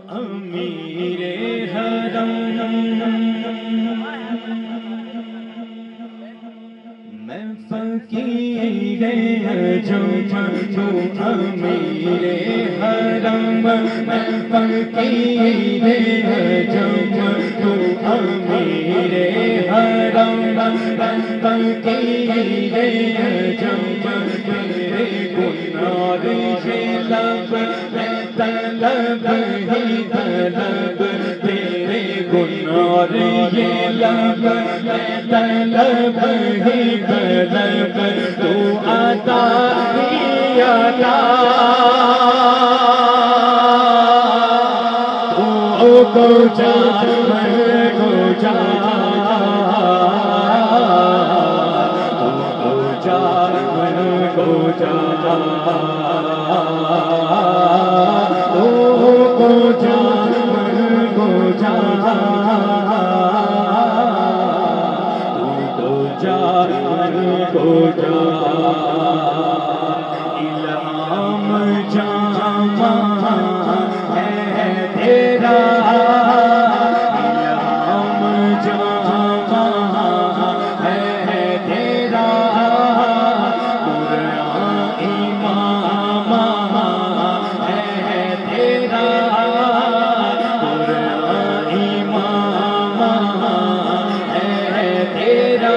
امیر حرم میں فقیر عجم تو امیر حرم میں فقیر عجم تو امیر حرم میں فقیر عجم تیرے گناہ یہ لب میں طلب ہی طلب تیرے گناہ یہ لب میں طلب ہی طلب تو عطا ہی عطا تو کو جا میں کو جا تو کو جا میں کو جا تو کو جا میں کو جا جا کو جا الہام جامع ہے تیرا الہام جامع ہے تیرا قرآن امام ہے تیرا قرآن امام ہے تیرا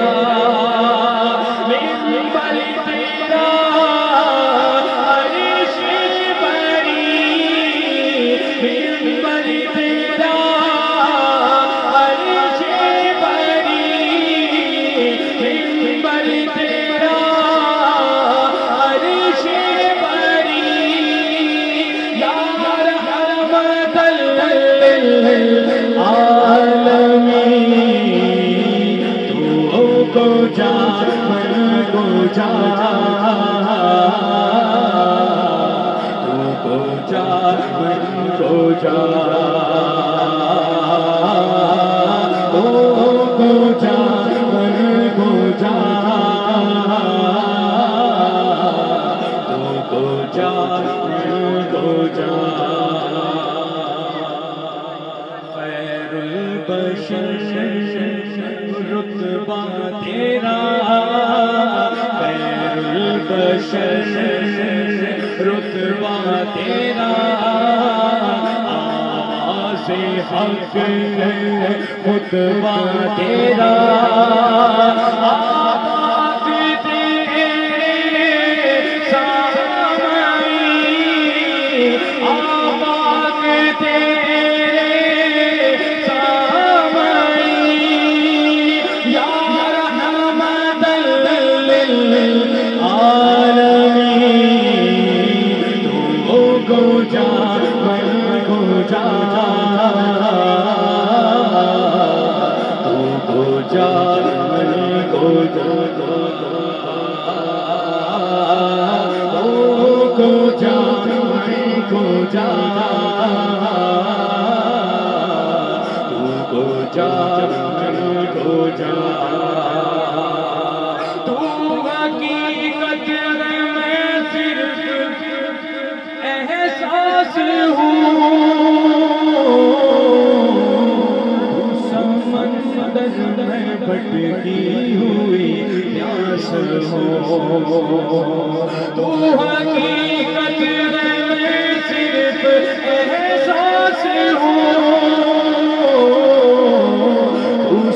جا من کو جا تو کو جا من کو جا تو کو جا من کو جا تو کو جا من کو جا خیر البشر رتبہ تیرا خیر البشر رتبہ تیرا آواز حق خطبہ تیرا آواز تیرے سامعی آواز تیرے تو حقیقت میں صرف احساس ہوں سمندر میں بھٹکی ہوئی پیاس ہوں تو حقیقت میں صرف احساس ہوں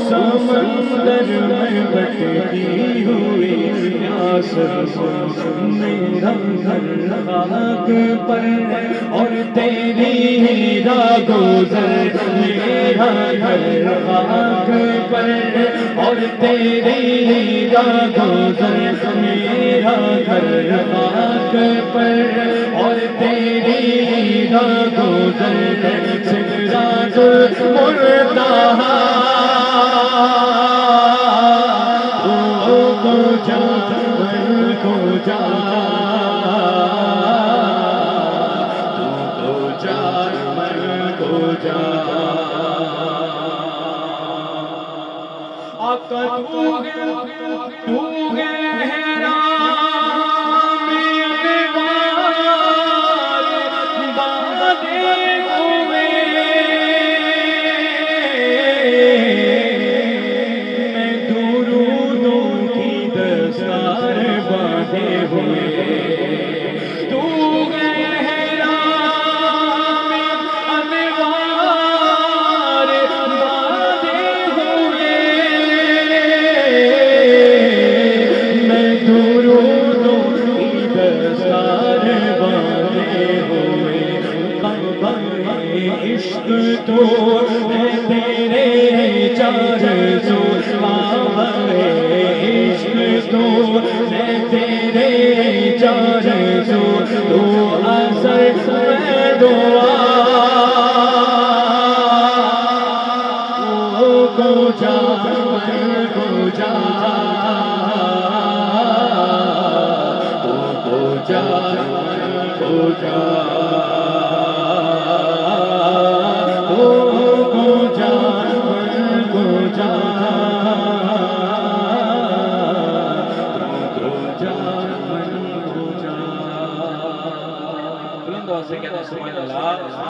سمندر میں بھٹکی ہوئی پیاس میرا گھر خاک پر اور تیری راہگزر میرا گھر خاک پر اور تیری راہگزر میرا گھر خاک پر اور تیری راہگزر سدرات المنتہا کو جا من کو جا تو کو جا من کو جا آقا تو گہرا میرے باد بادے ہوئے عشق تو ہے تیرے چار سو باور عشق تو ہے تیرے چار سو تو اثر میں دعا کو جا کو جا کو جا کو جا بلند آواز سے کہنا سبحان اللہ.